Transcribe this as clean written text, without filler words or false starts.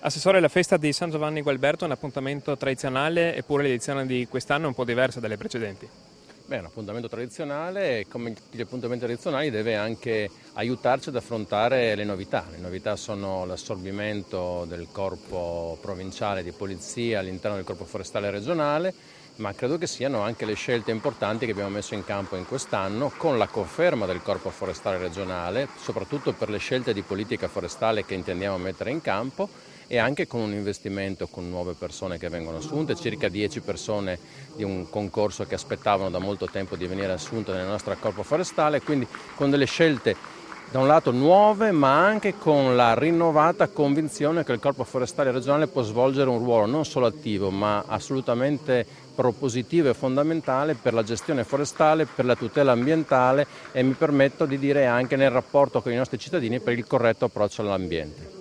Assessore, la festa di San Giovanni Gualberto è un appuntamento tradizionale, eppure l'edizione di quest'anno è un po' diversa dalle precedenti. Beh, è un appuntamento tradizionale e come tutti gli appuntamenti tradizionali deve anche aiutarci ad affrontare le novità. Le novità sono l'assorbimento del corpo provinciale di polizia all'interno del corpo forestale regionale, ma credo che siano anche le scelte importanti che abbiamo messo in campo in quest'anno con la conferma del corpo forestale regionale, soprattutto per le scelte di politica forestale che intendiamo mettere in campo e anche con un investimento con nuove persone che vengono assunte, circa 10 persone di un concorso che aspettavano da molto tempo di venire assunte nel nostro corpo forestale, quindi con delle scelte da un lato nuove ma anche con la rinnovata convinzione che il corpo forestale regionale può svolgere un ruolo non solo attivo ma assolutamente propositivo e fondamentale per la gestione forestale, per la tutela ambientale e mi permetto di dire anche nel rapporto con i nostri cittadini per il corretto approccio all'ambiente.